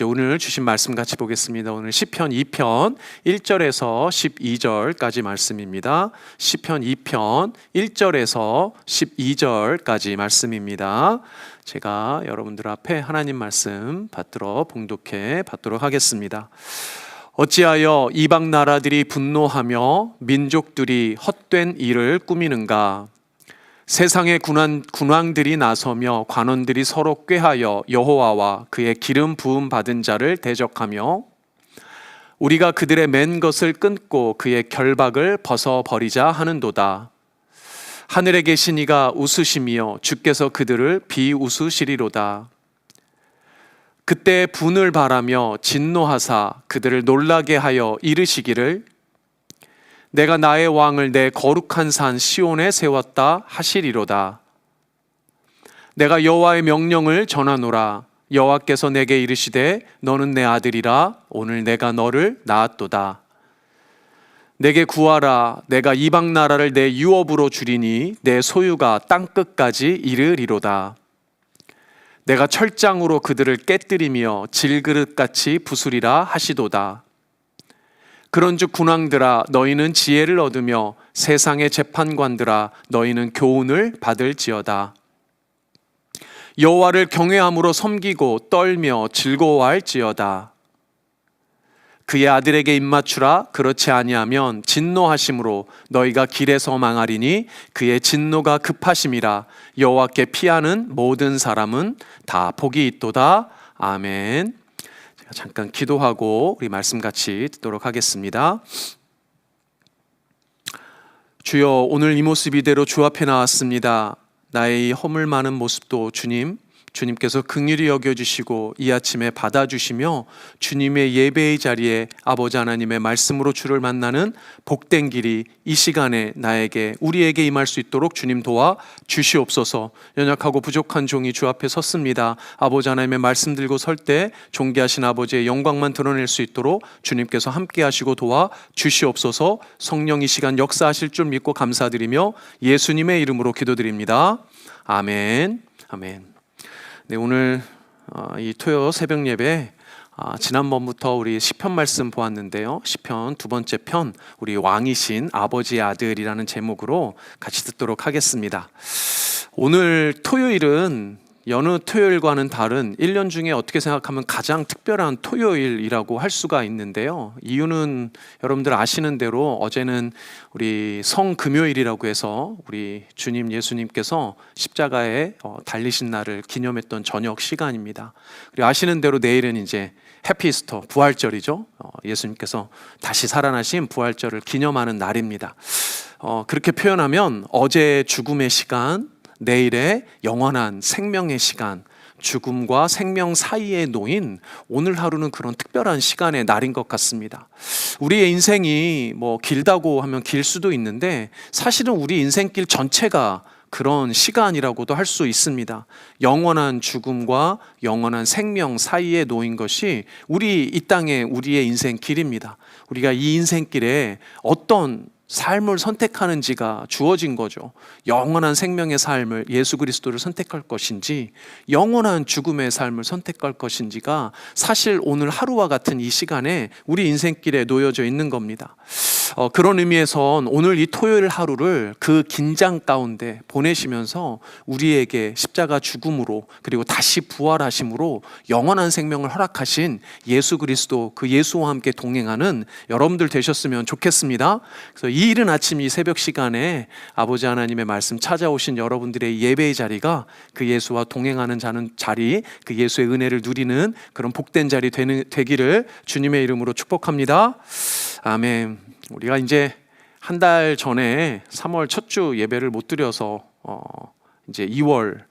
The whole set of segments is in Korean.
이제 오늘 주신 말씀 같이 보겠습니다. 오늘 시편 2편 1절에서 12절까지 말씀입니다. 시편 2편 1절에서 12절까지 말씀입니다. 제가 여러분들 앞에 하나님 말씀 받들어 봉독해 받도록 하겠습니다. 어찌하여 이방 나라들이 분노하며 민족들이 헛된 일을 꾸미는가? 세상의 군왕들이 나서며 관원들이 서로 꾀하여 여호와와 그의 기름 부음 받은 자를 대적하며 우리가 그들의 맨 것을 끊고 그의 결박을 벗어버리자 하는도다. 하늘에 계신 이가 웃으시며 주께서 그들을 비웃으시리로다. 그때 분을 바라며 진노하사 그들을 놀라게 하여 이르시기를 내가 나의 왕을 내 거룩한 산 시온에 세웠다 하시리로다. 내가 여호와의 명령을 전하노라. 여호와께서 내게 이르시되 너는 내 아들이라. 오늘 내가 너를 낳았도다. 내게 구하라. 내가 이방 나라를 내 유업으로 주리니 내 소유가 땅끝까지 이르리로다. 내가 철장으로 그들을 깨뜨리며 질그릇같이 부수리라 하시도다. 그런즉 군왕들아 너희는 지혜를 얻으며 세상의 재판관들아 너희는 교훈을 받을지어다. 여호와를 경외함으로 섬기고 떨며 즐거워할지어다. 그의 아들에게 입맞추라. 그렇지 아니하면 진노하심으로 너희가 길에서 망하리니 그의 진노가 급하심이라. 여호와께 피하는 모든 사람은 다 복이 있도다. 아멘. 잠깐 기도하고 우리 말씀 같이 듣도록 하겠습니다. 주여, 오늘 이 모습 이대로 주 앞에 나왔습니다. 나의 이 허물 많은 모습도 주님께서 긍휼히 여겨주시고 이 아침에 받아주시며 주님의 예배의 자리에 아버지 하나님의 말씀으로 주를 만나는 복된 길이 이 시간에 우리에게 임할 수 있도록 주님 도와 주시옵소서. 연약하고 부족한 종이 주 앞에 섰습니다. 아버지 하나님의 말씀 들고 설 때 존귀하신 아버지의 영광만 드러낼 수 있도록 주님께서 함께 하시고 도와 주시옵소서. 성령 이 시간 역사하실 줄 믿고 감사드리며 예수님의 이름으로 기도드립니다. 아멘. 아멘. 네, 오늘 이 토요 새벽 예배 지난번부터 우리 시편 말씀 보았는데요. 시편 두 번째 편 우리 왕이신 아버지의 아들이라는 제목으로 같이 듣도록 하겠습니다. 오늘 토요일은 여느 토요일과는 다른 1년 중에 어떻게 생각하면 가장 특별한 토요일이라고 할 수가 있는데요. 이유는 여러분들 아시는 대로 어제는 우리 성금요일이라고 해서 우리 주님 예수님께서 십자가에 달리신 날을 기념했던 저녁 시간입니다. 그리고 아시는 대로 내일은 이제 해피이스터 부활절이죠. 예수님께서 다시 살아나신 부활절을 기념하는 날입니다. 그렇게 표현하면 어제의 죽음의 시간, 내일의 영원한 생명의 시간, 죽음과 생명 사이에 놓인 오늘 하루는 그런 특별한 시간의 날인 것 같습니다. 우리의 인생이 길다고 하면 길 수도 있는데 사실은 우리 인생길 전체가 그런 시간이라고도 할 수 있습니다. 영원한 죽음과 영원한 생명 사이에 놓인 것이 이 땅의 우리의 인생길입니다. 우리가 이 인생길에 어떤 삶을 선택하는지가 주어진 거죠. 영원한 생명의 삶을 예수 그리스도를 선택할 것인지 영원한 죽음의 삶을 선택할 것인지가 사실 오늘 하루와 같은 이 시간에 우리 인생길에 놓여져 있는 겁니다. 그런 의미에선 오늘 이 토요일 하루를 그 긴장 가운데 보내시면서 우리에게 십자가 죽음으로 그리고 다시 부활하심으로 영원한 생명을 허락하신 예수 그리스도, 그 예수와 함께 동행하는 여러분들 되셨으면 좋겠습니다. 그래서 이 이른 아침 이 새벽 시간에 아버지 하나님의 말씀 찾아오신 여러분들의 예배의 자리가 그 예수와 동행하는 자리, 그 예수의 은혜를 누리는 그런 복된 자리 되기를 주님의 이름으로 축복합니다. 아멘. 우리가 이제 한 달 전에 3월 첫 주 예배를 못 드려서 이제 2월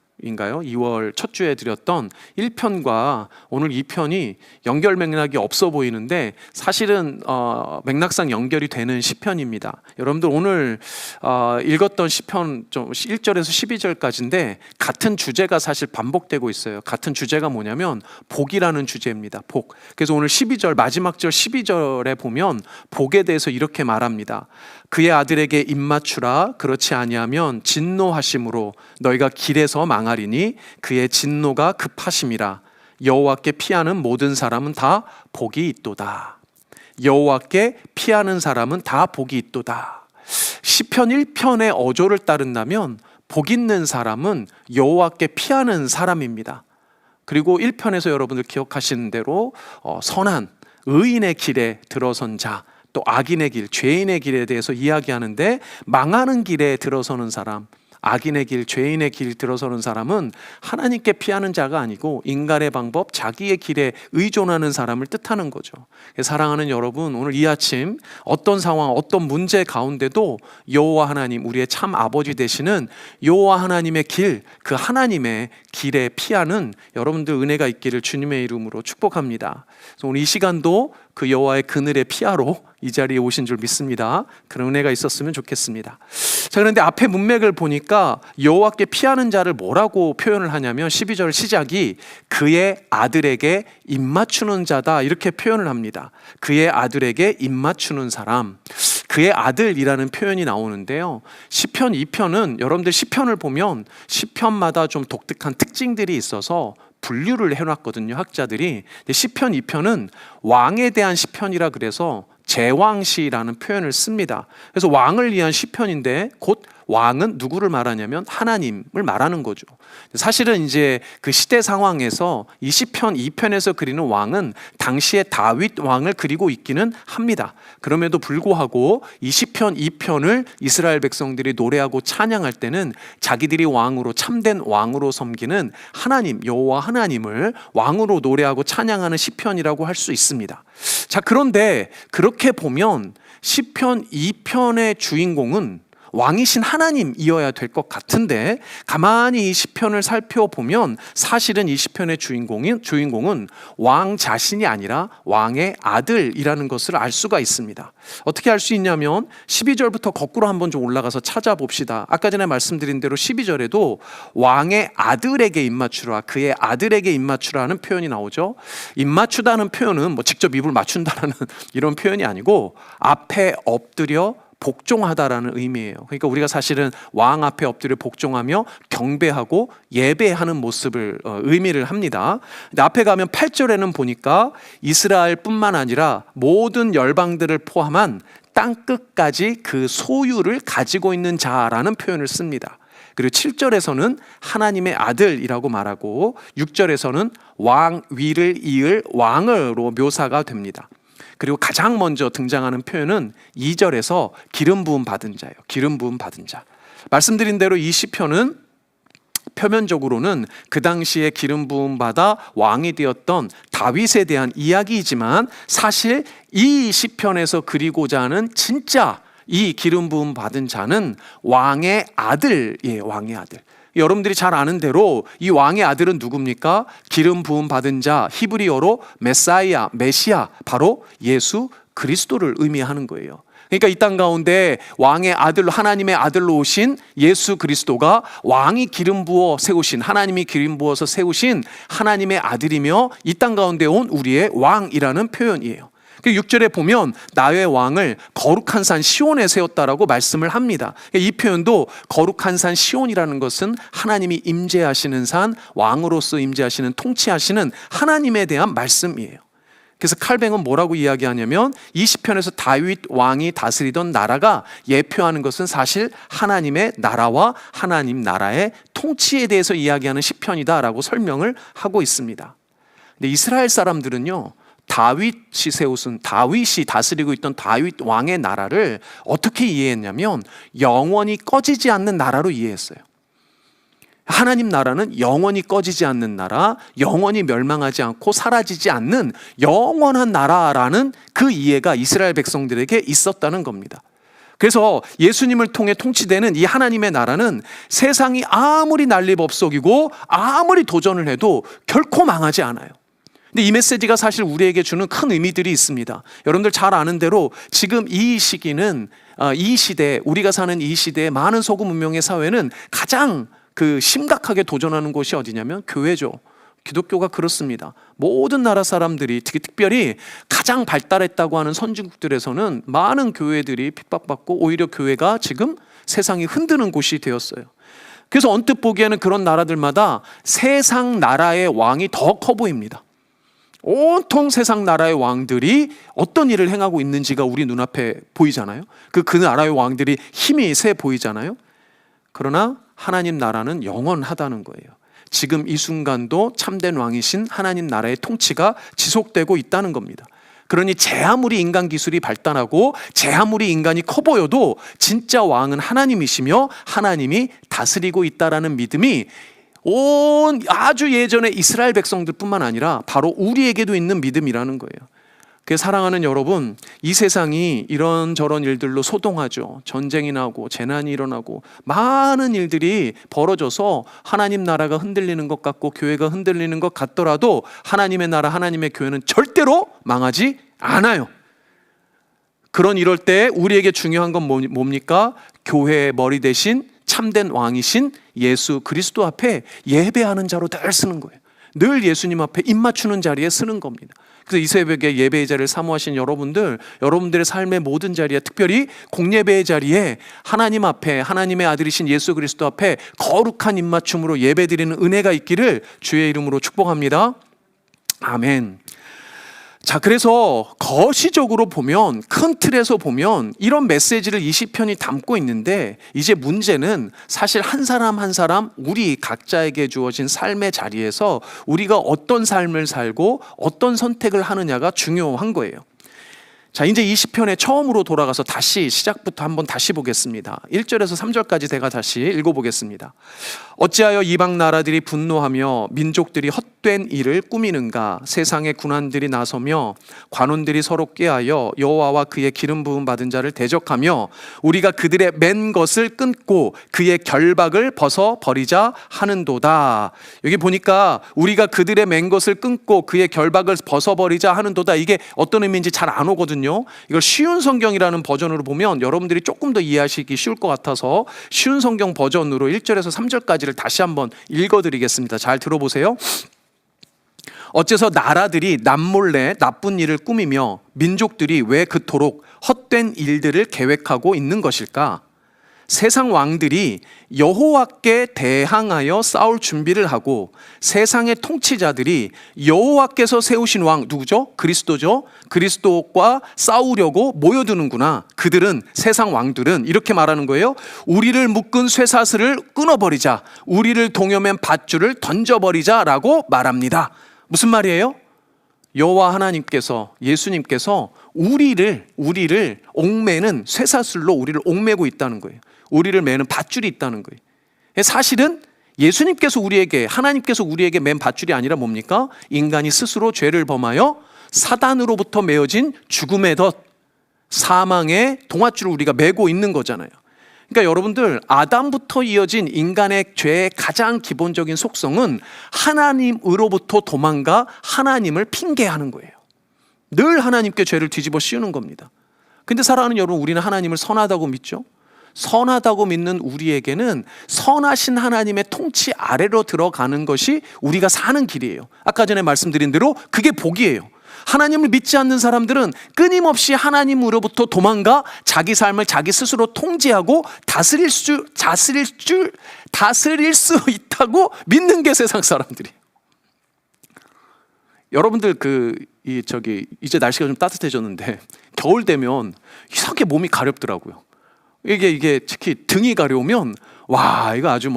첫 주에 드렸던 1편과 오늘 2편이 연결 맥락이 없어 보이는데 사실은 맥락상 연결이 되는 시편입니다. 여러분들 오늘 읽었던 시편 1절에서 12절까지인데 같은 주제가 사실 반복되고 있어요. 같은 주제가 뭐냐면 복이라는 주제입니다. 복. 그래서 오늘 12절 마지막 절 12절에 보면 복에 대해서 이렇게 말합니다. 그의 아들에게 입맞추라. 그렇지 아니하면 진노하심으로 너희가 길에서 망하리니 그의 진노가 급하심이라. 여호와께 피하는 모든 사람은 다 복이 있도다. 여호와께 피하는 사람은 다 복이 있도다. 시편 1편의 어조를 따른다면 복 있는 사람은 여호와께 피하는 사람입니다. 그리고 1편에서 여러분들 기억하시는 대로 선한 의인의 길에 들어선 자, 또 악인의 길, 죄인의 길에 대해서 이야기하는데, 망하는 길에 들어서는 사람, 악인의 길, 죄인의 길 들어서는 사람은 하나님께 피하는 자가 아니고 인간의 방법, 자기의 길에 의존하는 사람을 뜻하는 거죠. 사랑하는 여러분, 오늘 이 아침 어떤 상황, 어떤 문제 가운데도 여호와 하나님, 우리의 참 아버지 되시는 여호와 하나님의 길, 그 하나님의 길에 피하는 여러분들 은혜가 있기를 주님의 이름으로 축복합니다. 그래서 오늘 이 시간도 그 여호와의 그늘에 피하러 이 자리에 오신 줄 믿습니다. 그런 은혜가 있었으면 좋겠습니다. 자, 그런데 앞에 문맥을 보니까 여호와께 피하는 자를 뭐라고 표현을 하냐면 12절 시작이 그의 아들에게 입맞추는 자다, 이렇게 표현을 합니다. 그의 아들에게 입맞추는 사람, 그의 아들이라는 표현이 나오는데요, 시편 2편은 여러분들 시편을 보면 시편마다 좀 독특한 특징들이 있어서 분류를 해놨거든요, 학자들이. 시편 2편은 왕에 대한 시편이라 그래서 제왕시라는 표현을 씁니다. 그래서 왕을 위한 시편인데, 곧 왕은 누구를 말하냐면 하나님을 말하는 거죠. 사실은 이제 그 시대 상황에서 이 시편 2편에서 그리는 왕은 당시의 다윗 왕을 그리고 있기는 합니다. 그럼에도 불구하고 이 시편 2편을 이스라엘 백성들이 노래하고 찬양할 때는 자기들이 왕으로, 참된 왕으로 섬기는 하나님, 여호와 하나님을 왕으로 노래하고 찬양하는 시편이라고 할 수 있습니다. 자, 그런데 그렇게 보면 시편 2편의 주인공은 왕이신 하나님이어야 될 것 같은데, 가만히 이 시편을 살펴보면 사실은 이 시편의 주인공은 왕 자신이 아니라 왕의 아들이라는 것을 알 수가 있습니다. 어떻게 알 수 있냐면 12절부터 거꾸로 한번 좀 올라가서 찾아봅시다. 아까 전에 말씀드린 대로 12절에도 왕의 아들에게 입맞추라, 그의 아들에게 입맞추라는 표현이 나오죠. 입맞추다는 표현은 뭐 직접 입을 맞춘다라는 이런 표현이 아니고 앞에 엎드려 복종하다라는 의미예요. 그러니까 우리가 사실은 왕 앞에 엎드려 복종하며 경배하고 예배하는 모습을 의미를 합니다. 근데 앞에 가면 8절에는 보니까 이스라엘뿐만 아니라 모든 열방들을 포함한 땅끝까지 그 소유를 가지고 있는 자라는 표현을 씁니다. 그리고 7절에서는 하나님의 아들이라고 말하고 6절에서는 왕 위를 이을 왕으로 묘사가 됩니다. 그리고 가장 먼저 등장하는 표현은 2절에서 기름 부음 받은 자예요. 기름 부음 받은 자. 말씀드린 대로 이 시편은 표면적으로는 그 당시에 기름 부음 받아 왕이 되었던 다윗에 대한 이야기이지만, 사실 이 시편에서 그리고자 하는 진짜 이 기름 부음 받은 자는 왕의 아들이에요. 왕의 아들. 여러분들이 잘 아는 대로 이 왕의 아들은 누굽니까? 기름 부음 받은 자, 히브리어로 메사이아, 메시아, 바로 예수 그리스도를 의미하는 거예요. 그러니까 이 땅 가운데 왕의 아들, 하나님의 아들로 오신 예수 그리스도가 왕이 기름 부어 세우신, 하나님이 기름 부어서 세우신 하나님의 아들이며 이 땅 가운데 온 우리의 왕이라는 표현이에요. 6절에 보면 나의 왕을 거룩한 산 시온에 세웠다라고 말씀을 합니다. 이 표현도 거룩한 산 시온이라는 것은 하나님이 임재하시는 산, 왕으로서 임재하시는, 통치하시는 하나님에 대한 말씀이에요. 그래서 칼뱅은 뭐라고 이야기하냐면 이 시편에서 다윗 왕이 다스리던 나라가 예표하는 것은 사실 하나님의 나라와 하나님 나라의 통치에 대해서 이야기하는 시편이다라고 설명을 하고 있습니다. 근데 이스라엘 사람들은요, 다윗이 다스리고 있던 다윗 왕의 나라를 어떻게 이해했냐면 영원히 꺼지지 않는 나라로 이해했어요. 하나님 나라는 영원히 꺼지지 않는 나라, 영원히 멸망하지 않고 사라지지 않는 영원한 나라라는 그 이해가 이스라엘 백성들에게 있었다는 겁니다. 그래서 예수님을 통해 통치되는 이 하나님의 나라는 세상이 아무리 난리법석이고 아무리 도전을 해도 결코 망하지 않아요. 근데 이 메시지가 사실 우리에게 주는 큰 의미들이 있습니다. 여러분들 잘 아는 대로 지금 이 시기는, 이 시대, 우리가 사는 이 시대의 많은 소금 문명의 사회는 가장 심각하게 도전하는 곳이 어디냐면 교회죠. 기독교가 그렇습니다. 모든 나라 사람들이, 특별히 가장 발달했다고 하는 선진국들에서는 많은 교회들이 핍박받고 오히려 교회가 지금 세상이 흔드는 곳이 되었어요. 그래서 언뜻 보기에는 그런 나라들마다 세상 나라의 왕이 더 커 보입니다. 온통 세상 나라의 왕들이 어떤 일을 행하고 있는지가 우리 눈앞에 보이잖아요. 그 나라의 왕들이 힘이 세 보이잖아요. 그러나 하나님 나라는 영원하다는 거예요. 지금 이 순간도 참된 왕이신 하나님 나라의 통치가 지속되고 있다는 겁니다. 그러니 제 아무리 인간 기술이 발달하고 제 아무리 인간이 커 보여도 진짜 왕은 하나님이시며 하나님이 다스리고 있다라는 믿음이 온 아주 예전에 이스라엘 백성들뿐만 아니라 바로 우리에게도 있는 믿음이라는 거예요. 그래서 사랑하는 여러분, 이 세상이 이런저런 일들로 소동하죠. 전쟁이 나고 재난이 일어나고 많은 일들이 벌어져서 하나님 나라가 흔들리는 것 같고 교회가 흔들리는 것 같더라도 하나님의 나라, 하나님의 교회는 절대로 망하지 않아요. 그런 이럴 때 우리에게 중요한 건 뭡니까? 교회의 머리 대신 참된 왕이신 예수 그리스도 앞에 예배하는 자로 늘 쓰는 거예요. 늘 예수님 앞에 입 맞추는 자리에 쓰는 겁니다. 그래서 이 새벽에 예배의 자리를 사모하신 여러분들, 여러분들의 삶의 모든 자리에, 특별히 공예배의 자리에 하나님 앞에, 하나님의 아들이신 예수 그리스도 앞에 거룩한 입맞춤으로 예배드리는 은혜가 있기를 주의 이름으로 축복합니다. 아멘. 자, 그래서 거시적으로 보면, 큰 틀에서 보면 이런 메시지를 이 시편이 담고 있는데, 이제 문제는 사실 한 사람 한 사람 우리 각자에게 주어진 삶의 자리에서 우리가 어떤 삶을 살고 어떤 선택을 하느냐가 중요한 거예요. 자, 이제 이 시편에 처음으로 돌아가서 다시 시작부터 한번 다시 보겠습니다. 1절에서 3절까지 제가 다시 읽어보겠습니다. 어찌하여 이방 나라들이 분노하며 민족들이 헛된 일을 꾸미는가? 세상의 군환들이 나서며 관원들이 서로 꾀하여 여호와와 그의 기름 부음 받은 자를 대적하며 우리가 그들의 맨 것을 끊고 그의 결박을 벗어버리자 하는도다. 여기 보니까 우리가 그들의 맨 것을 끊고 그의 결박을 벗어버리자 하는도다, 이게 어떤 의미인지 잘 안 오거든요. 이걸 쉬운 성경이라는 버전으로 보면 여러분들이 조금 더 이해하시기 쉬울 것 같아서 쉬운 성경 버전으로 1절에서 3절까지를 다시 한번 읽어드리겠습니다. 잘 들어보세요. 어째서 나라들이 남몰래 나쁜 일을 꾸미며 민족들이 왜 그토록 헛된 일들을 계획하고 있는 것일까? 세상 왕들이 여호와께 대항하여 싸울 준비를 하고 세상의 통치자들이 여호와께서 세우신 왕, 누구죠? 그리스도죠. 그리스도와 싸우려고 모여드는구나. 그들은, 세상 왕들은 이렇게 말하는 거예요. 우리를 묶은 쇠사슬을 끊어버리자, 우리를 동여맨 밧줄을 던져버리자라고 말합니다. 무슨 말이에요? 여호와 하나님께서, 예수님께서 우리를 옥매는 쇠사슬로 우리를 옥매고 있다는 거예요. 우리를 매는 밧줄이 있다는 거예요. 사실은 예수님께서 우리에게, 하나님께서 우리에게 맨 밧줄이 아니라 뭡니까? 인간이 스스로 죄를 범하여 사단으로부터 메어진 죽음의 덫, 사망의 동아줄을 우리가 메고 있는 거잖아요. 그러니까 여러분들, 아담부터 이어진 인간의 죄의 가장 기본적인 속성은 하나님으로부터 도망가 하나님을 핑계하는 거예요. 늘 하나님께 죄를 뒤집어 씌우는 겁니다. 근데 사랑하는 여러분, 우리는 하나님을 선하다고 믿죠? 선하다고 믿는 우리에게는 선하신 하나님의 통치 아래로 들어가는 것이 우리가 사는 길이에요. 아까 전에 말씀드린 대로 그게 복이에요. 하나님을 믿지 않는 사람들은 끊임없이 하나님으로부터 도망가 자기 삶을 자기 스스로 통제하고 다스릴 수 있다고 믿는 게 세상 사람들이에요. 여러분들 이제 날씨가 좀 따뜻해졌는데 겨울 되면 이상하게 몸이 가렵더라고요. 이게 특히 등이 가려우면 와, 이거 아주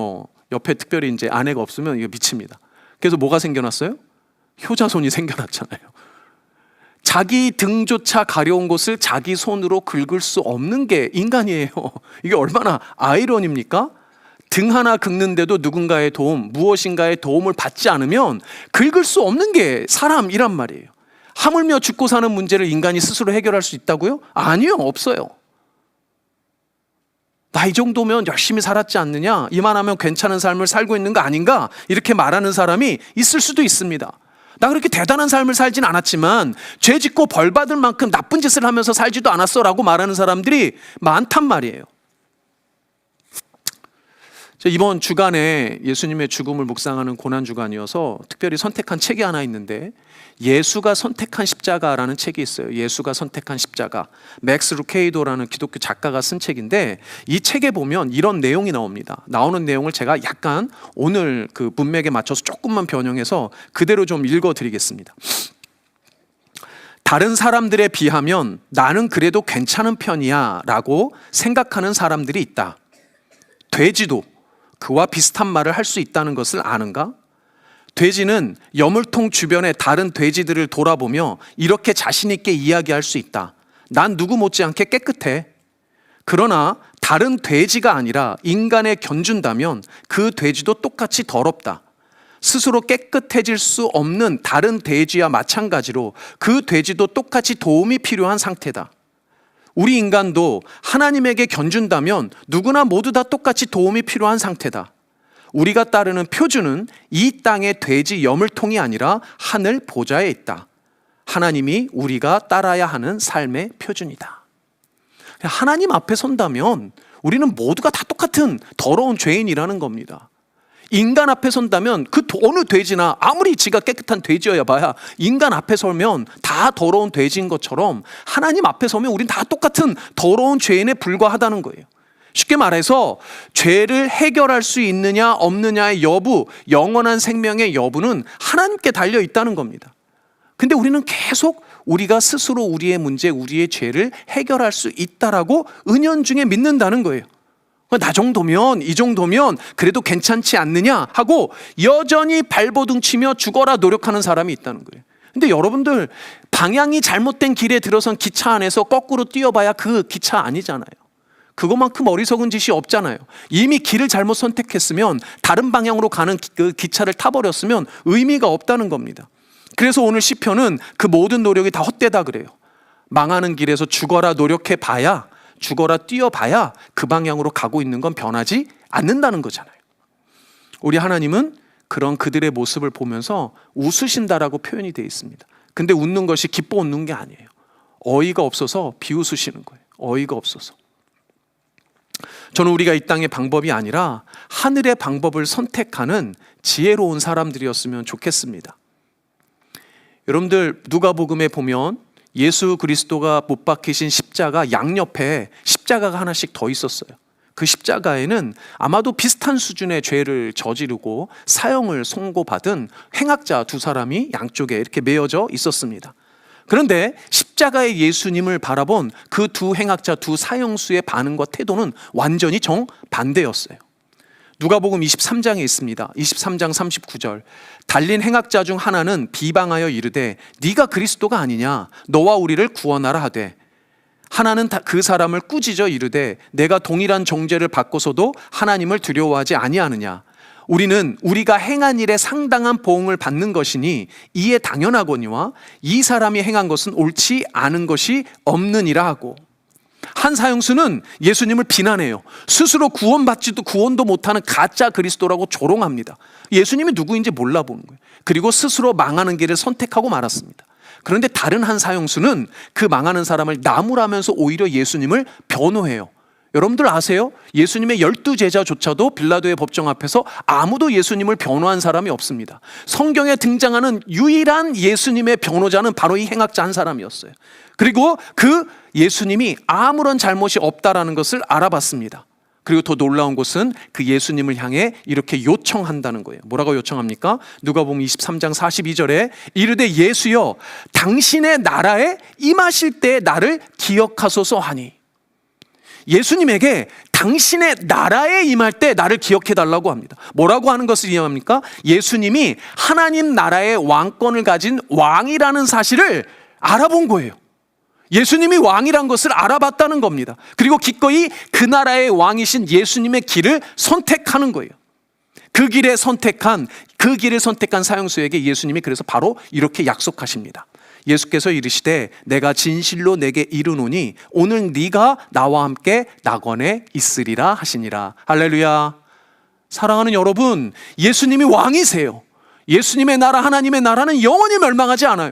옆에 특별히 이제 아내가 없으면 이거 미칩니다. 그래서 뭐가 생겨났어요? 효자손이 생겨났잖아요. 자기 등조차 가려운 곳을 자기 손으로 긁을 수 없는 게 인간이에요. 이게 얼마나 아이러니입니까? 등 하나 긁는데도 누군가의 도움, 무엇인가의 도움을 받지 않으면 긁을 수 없는 게 사람이란 말이에요. 하물며 죽고 사는 문제를 인간이 스스로 해결할 수 있다고요? 아니요, 없어요. 나 이 정도면 열심히 살았지 않느냐, 이만하면 괜찮은 삶을 살고 있는 거 아닌가, 이렇게 말하는 사람이 있을 수도 있습니다. 나 그렇게 대단한 삶을 살진 않았지만 죄 짓고 벌 받을 만큼 나쁜 짓을 하면서 살지도 않았어 라고 말하는 사람들이 많단 말이에요. 이번 주간에 예수님의 죽음을 묵상하는 고난주간이어서 특별히 선택한 책이 하나 있는데, 예수가 선택한 십자가라는 책이 있어요. 예수가 선택한 십자가. 맥스 루케이도라는 기독교 작가가 쓴 책인데, 이 책에 보면 이런 내용이 나옵니다. 나오는 내용을 제가 약간 오늘 그 문맥에 맞춰서 조금만 변형해서 그대로 좀 읽어드리겠습니다. 다른 사람들에 비하면 나는 그래도 괜찮은 편이야 라고 생각하는 사람들이 있다. 돼지도 그와 비슷한 말을 할 수 있다는 것을 아는가? 돼지는 여물통 주변의 다른 돼지들을 돌아보며 이렇게 자신 있게 이야기할 수 있다. 난 누구 못지않게 깨끗해. 그러나 다른 돼지가 아니라 인간에 견준다면 그 돼지도 똑같이 더럽다. 스스로 깨끗해질 수 없는 다른 돼지와 마찬가지로 그 돼지도 똑같이 도움이 필요한 상태다. 우리 인간도 하나님에게 견준다면 누구나 모두 다 똑같이 도움이 필요한 상태다. 우리가 따르는 표준은 이 땅의 돼지 여물통이 아니라 하늘 보좌에 있다. 하나님이 우리가 따라야 하는 삶의 표준이다. 하나님 앞에 선다면 우리는 모두가 다 똑같은 더러운 죄인이라는 겁니다. 인간 앞에 선다면 그 어느 돼지나 아무리 지가 깨끗한 돼지여야 봐야 인간 앞에 서면 다 더러운 돼지인 것처럼 하나님 앞에 서면 우린 다 똑같은 더러운 죄인에 불과하다는 거예요. 쉽게 말해서 죄를 해결할 수 있느냐 없느냐의 여부, 영원한 생명의 여부는 하나님께 달려 있다는 겁니다. 근데 우리는 계속 우리가 스스로 우리의 문제, 우리의 죄를 해결할 수 있다라고 은연중에 믿는다는 거예요. 나 정도면, 이 정도면 그래도 괜찮지 않느냐 하고 여전히 발버둥 치며 죽어라 노력하는 사람이 있다는 거예요. 근데 여러분들, 방향이 잘못된 길에 들어선 기차 안에서 거꾸로 뛰어봐야 그 기차 아니잖아요. 그것만큼 어리석은 짓이 없잖아요. 이미 길을 잘못 선택했으면, 다른 방향으로 가는 그 기차를 타버렸으면 의미가 없다는 겁니다. 그래서 오늘 시편은 그 모든 노력이 다 헛되다 그래요. 망하는 길에서 죽어라 노력해봐야, 죽어라 뛰어봐야 그 방향으로 가고 있는 건 변하지 않는다는 거잖아요. 우리 하나님은 그런 그들의 모습을 보면서 웃으신다라고 표현이 되어 있습니다. 근데 웃는 것이 기뻐 웃는 게 아니에요. 어이가 없어서 비웃으시는 거예요. 어이가 없어서. 저는 우리가 이 땅의 방법이 아니라 하늘의 방법을 선택하는 지혜로운 사람들이었으면 좋겠습니다. 여러분들, 누가복음에 보면 예수 그리스도가 못 박히신 십자가 양옆에 십자가가 하나씩 더 있었어요. 그 십자가에는 아마도 비슷한 수준의 죄를 저지르고 사형을 선고받은 행악자 두 사람이 양쪽에 이렇게 메어져 있었습니다. 그런데 십자가의 예수님을 바라본 그 두 행악자, 두 사형수의 반응과 태도는 완전히 정반대였어요. 누가복음 23장에 있습니다. 23장 39절. 달린 행악자 중 하나는 비방하여 이르되 네가 그리스도가 아니냐, 너와 우리를 구원하라 하되, 하나는 그 사람을 꾸짖어 이르되 내가 동일한 정죄를 받고서도 하나님을 두려워하지 아니하느냐, 우리는 우리가 행한 일에 상당한 보응을 받는 것이니 이에 당연하거니와 이 사람이 행한 것은 옳지 않은 것이 없느니라 하고, 한 사형수는 예수님을 비난해요. 스스로 구원도 못하는 가짜 그리스도라고 조롱합니다. 예수님이 누구인지 몰라보는 거예요. 그리고 스스로 망하는 길을 선택하고 말았습니다. 그런데 다른 한 사형수는 그 망하는 사람을 나무라면서 오히려 예수님을 변호해요. 여러분들 아세요? 예수님의 12제자조차도 빌라도의 법정 앞에서 아무도 예수님을 변호한 사람이 없습니다. 성경에 등장하는 유일한 예수님의 변호자는 바로 이 행악자 한 사람이었어요. 그리고 그 예수님이 아무런 잘못이 없다라는 것을 알아봤습니다. 그리고 더 놀라운 것은 그 예수님을 향해 이렇게 요청한다는 거예요. 뭐라고 요청합니까? 누가복음 23장 42절에 이르되 예수여, 당신의 나라에 임하실 때 나를 기억하소서 하니, 예수님에게 당신의 나라에 임할 때 나를 기억해 달라고 합니다. 뭐라고 하는 것을 이해합니까? 예수님이 하나님 나라의 왕권을 가진 왕이라는 사실을 알아본 거예요. 예수님이 왕이란 것을 알아봤다는 겁니다. 그리고 기꺼이 그 나라의 왕이신 예수님의 길을 선택하는 거예요. 그 길을 선택한 사형수에게 예수님이 그래서 바로 이렇게 약속하십니다. 예수께서 이르시되 내가 진실로 내게 이르노니 오늘 네가 나와 함께 낙원에 있으리라 하시니라. 할렐루야. 사랑하는 여러분, 예수님이 왕이세요. 예수님의 나라, 하나님의 나라는 영원히 멸망하지 않아요.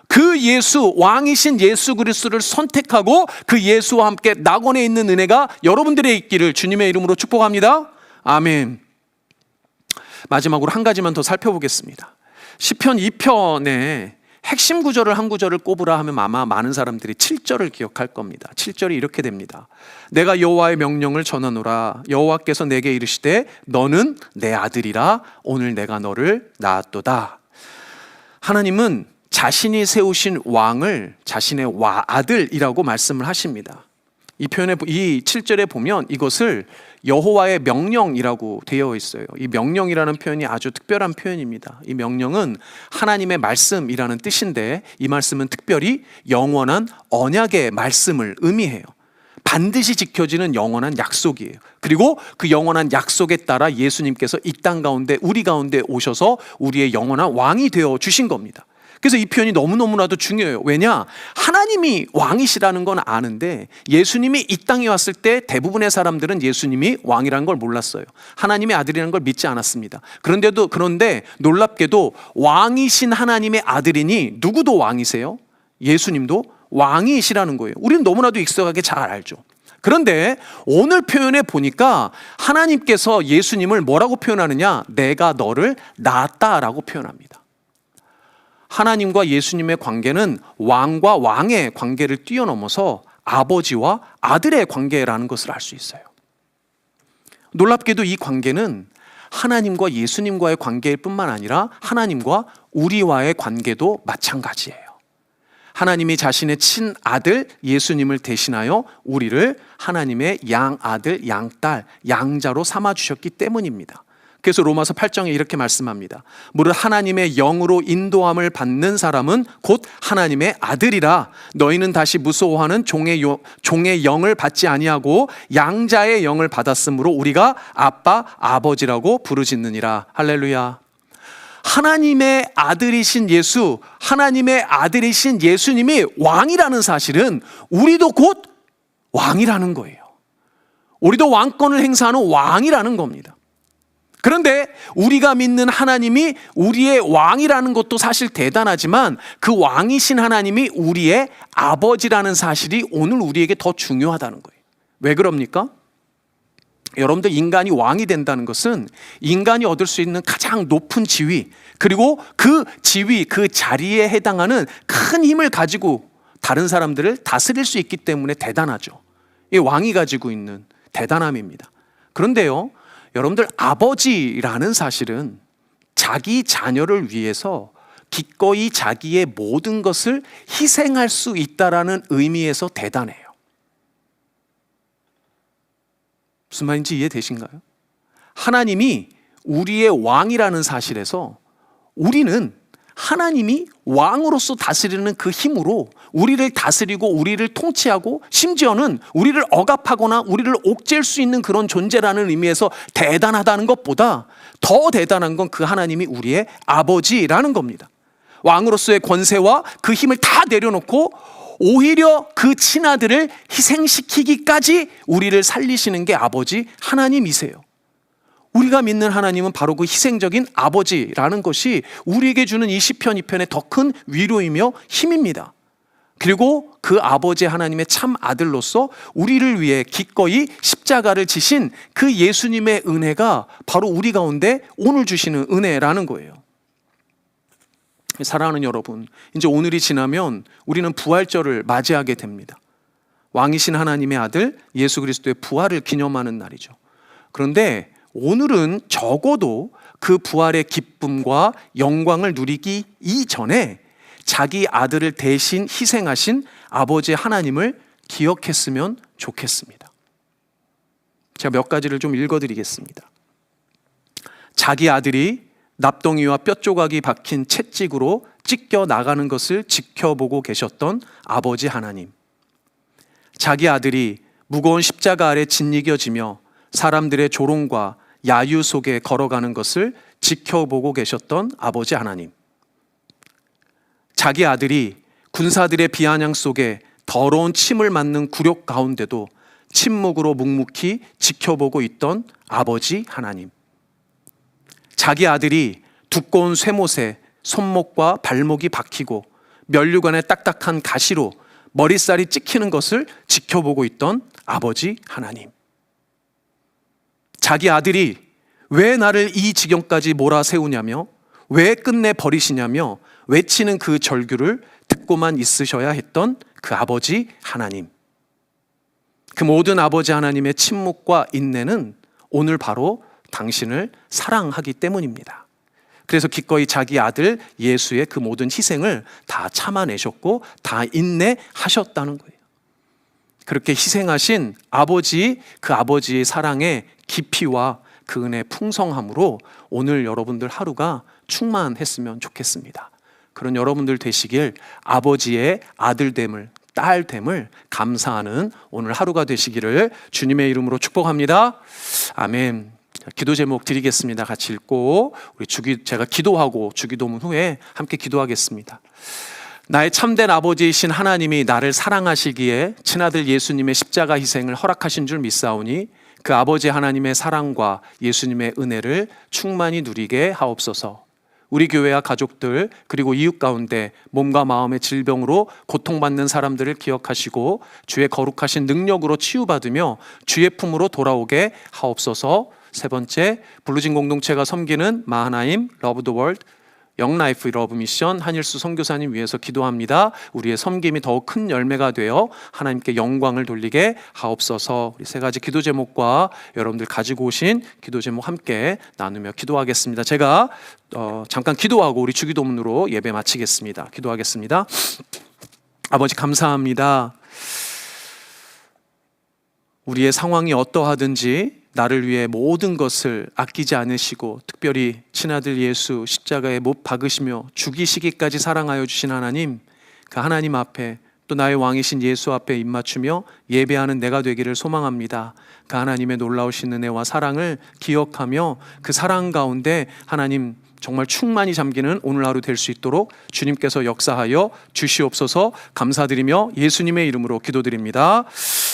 그 예수, 왕이신 예수 그리스도를 선택하고 그 예수와 함께 낙원에 있는 은혜가 여러분들의 있기를 주님의 이름으로 축복합니다. 아멘. 마지막으로 한 가지만 더 살펴보겠습니다. 시편 2편의 핵심 구절을 한 구절을 꼽으라 하면 아마 많은 사람들이 7절을 기억할 겁니다. 7절이 이렇게 됩니다. 내가 여호와의 명령을 전하노라. 여호와께서 내게 이르시되 너는 내 아들이라. 오늘 내가 너를 낳았도다. 하나님은 자신이 세우신 왕을 자신의 아들이라고 말씀을 하십니다. 이 7절에 보면 이것을 여호와의 명령이라고 되어 있어요. 이 명령이라는 표현이 아주 특별한 표현입니다. 이 명령은 하나님의 말씀이라는 뜻인데, 이 말씀은 특별히 영원한 언약의 말씀을 의미해요. 반드시 지켜지는 영원한 약속이에요. 그리고 그 영원한 약속에 따라 예수님께서 이 땅 가운데, 우리 가운데 오셔서 우리의 영원한 왕이 되어 주신 겁니다. 그래서 이 표현이 너무너무나도 중요해요. 왜냐? 하나님이 왕이시라는 건 아는데 예수님이 이 땅에 왔을 때 대부분의 사람들은 예수님이 왕이라는 걸 몰랐어요. 하나님의 아들이라는 걸 믿지 않았습니다. 그런데 놀랍게도 왕이신 하나님의 아들이니 누구도 왕이세요? 예수님도 왕이시라는 거예요. 우리는 너무나도 익숙하게 잘 알죠. 그런데 오늘 표현에 보니까 하나님께서 예수님을 뭐라고 표현하느냐? 내가 너를 낳았다라고 표현합니다. 하나님과 예수님의 관계는 왕과 왕의 관계를 뛰어넘어서 아버지와 아들의 관계라는 것을 알 수 있어요. 놀랍게도 이 관계는 하나님과 예수님과의 관계일 뿐만 아니라 하나님과 우리와의 관계도 마찬가지예요. 하나님이 자신의 친아들 예수님을 대신하여 우리를 하나님의 양아들, 양딸, 양자로 삼아주셨기 때문입니다. 그래서 로마서 8장에 이렇게 말씀합니다. 무릇 하나님의 영으로 인도함을 받는 사람은 곧 하나님의 아들이라. 너희는 다시 무서워하는 종의 영을 받지 아니하고 양자의 영을 받았으므로 우리가 아빠, 아버지라고 부르짖느니라. 할렐루야. 하나님의 아들이신 예수, 하나님의 아들이신 예수님이 왕이라는 사실은 우리도 곧 왕이라는 거예요. 우리도 왕권을 행사하는 왕이라는 겁니다. 그런데 우리가 믿는 하나님이 우리의 왕이라는 것도 사실 대단하지만 그 왕이신 하나님이 우리의 아버지라는 사실이 오늘 우리에게 더 중요하다는 거예요. 왜 그럽니까? 여러분들, 인간이 왕이 된다는 것은 인간이 얻을 수 있는 가장 높은 지위, 그리고 그 지위, 그 자리에 해당하는 큰 힘을 가지고 다른 사람들을 다스릴 수 있기 때문에 대단하죠. 이 왕이 가지고 있는 대단함입니다. 그런데요, 여러분들, 아버지라는 사실은 자기 자녀를 위해서 기꺼이 자기의 모든 것을 희생할 수 있다라는 의미에서 대단해요. 무슨 말인지 이해되신가요? 하나님이 우리의 왕이라는 사실에서 우리는 하나님이 왕으로서 다스리는 그 힘으로 우리를 다스리고 우리를 통치하고 심지어는 우리를 억압하거나 우리를 옥죄할 수 있는 그런 존재라는 의미에서 대단하다는 것보다 더 대단한 건 그 하나님이 우리의 아버지라는 겁니다. 왕으로서의 권세와 그 힘을 다 내려놓고 오히려 그 친아들을 희생시키기까지 우리를 살리시는 게 아버지 하나님이세요. 우리가 믿는 하나님은 바로 그 희생적인 아버지라는 것이 우리에게 주는 이 시편 2편의 더 큰 위로이며 힘입니다. 그리고 그 아버지 하나님의 참 아들로서 우리를 위해 기꺼이 십자가를 지신 그 예수님의 은혜가 바로 우리 가운데 오늘 주시는 은혜라는 거예요. 사랑하는 여러분, 이제 오늘이 지나면 우리는 부활절을 맞이하게 됩니다. 왕이신 하나님의 아들 예수 그리스도의 부활을 기념하는 날이죠. 그런데 오늘은 적어도 그 부활의 기쁨과 영광을 누리기 이전에 자기 아들을 대신 희생하신 아버지 하나님을 기억했으면 좋겠습니다. 제가 몇 가지를 좀 읽어드리겠습니다. 자기 아들이 납덩이와 뼈조각이 박힌 채찍으로 찢겨 나가는 것을 지켜보고 계셨던 아버지 하나님. 자기 아들이 무거운 십자가 아래 짓이겨지며 사람들의 조롱과 야유 속에 걸어가는 것을 지켜보고 계셨던 아버지 하나님. 자기 아들이 군사들의 비아냥 속에 더러운 침을 맞는 굴욕 가운데도 침묵으로 묵묵히 지켜보고 있던 아버지 하나님. 자기 아들이 두꺼운 쇠못에 손목과 발목이 박히고 면류관의 딱딱한 가시로 머리살이 찍히는 것을 지켜보고 있던 아버지 하나님. 자기 아들이 왜 나를 이 지경까지 몰아세우냐며 왜 끝내 버리시냐며 외치는 그 절규를 듣고만 있으셔야 했던 그 아버지 하나님, 그 모든 아버지 하나님의 침묵과 인내는 오늘 바로 당신을 사랑하기 때문입니다. 그래서 기꺼이 자기 아들 예수의 그 모든 희생을 다 참아내셨고 다 인내하셨다는 거예요. 그렇게 희생하신 아버지, 그 아버지의 사랑의 깊이와 그 은혜의 풍성함으로 오늘 여러분들 하루가 충만했으면 좋겠습니다. 그런 여러분들 되시길, 아버지의 아들됨을, 딸됨을 감사하는 오늘 하루가 되시기를 주님의 이름으로 축복합니다. 아멘. 기도 제목 드리겠습니다. 같이 읽고 제가 기도하고 주기도문 후에 함께 기도하겠습니다. 나의 참된 아버지이신 하나님이 나를 사랑하시기에 친아들 예수님의 십자가 희생을 허락하신 줄 믿사오니 그 아버지 하나님의 사랑과 예수님의 은혜를 충만히 누리게 하옵소서. 우리 교회와 가족들 그리고 이웃 가운데 몸과 마음의 질병으로 고통받는 사람들을 기억하시고 주의 거룩하신 능력으로 치유받으며 주의 품으로 돌아오게 하옵소서. 세 번째, 블루진 공동체가 섬기는 마하나임 러브 더 월드 영라이프 러브 미션 한일수 선교사님 위해서 기도합니다. 우리의 섬김이 더욱 큰 열매가 되어 하나님께 영광을 돌리게 하옵소서. 우리 세 가지 기도 제목과 여러분들 가지고 오신 기도 제목 함께 나누며 기도하겠습니다. 제가 잠깐 기도하고 우리 주기도문으로 예배 마치겠습니다. 기도하겠습니다. 아버지 감사합니다. 우리의 상황이 어떠하든지 나를 위해 모든 것을 아끼지 않으시고 특별히 친아들 예수 십자가에 못 박으시며 죽이시기까지 사랑하여 주신 하나님, 그 하나님 앞에 또 나의 왕이신 예수 앞에 입맞추며 예배하는 내가 되기를 소망합니다. 그 하나님의 놀라우신 은혜와 사랑을 기억하며 그 사랑 가운데 하나님 정말 충만히 잠기는 오늘 하루 될 수 있도록 주님께서 역사하여 주시옵소서. 감사드리며 예수님의 이름으로 기도드립니다.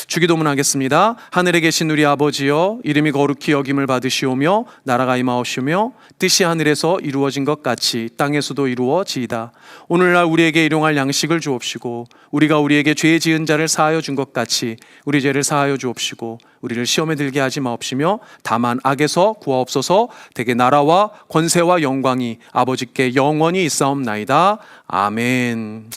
주기도문 하겠습니다. 하늘에 계신 우리 아버지여, 이름이 거룩히 여김을 받으시오며 나라가 임하옵시며 뜻이 하늘에서 이루어진 것 같이 땅에서도 이루어지이다. 오늘날 우리에게 일용할 양식을 주옵시고 우리가 우리에게 죄 지은 자를 사하여 준 것 같이 우리 죄를 사하여 주옵시고 우리를 시험에 들게 하지 마옵시며 다만 악에서 구하옵소서. 대개 나라와 권세와 영광이 아버지께 영원히 있사옵나이다. 아멘.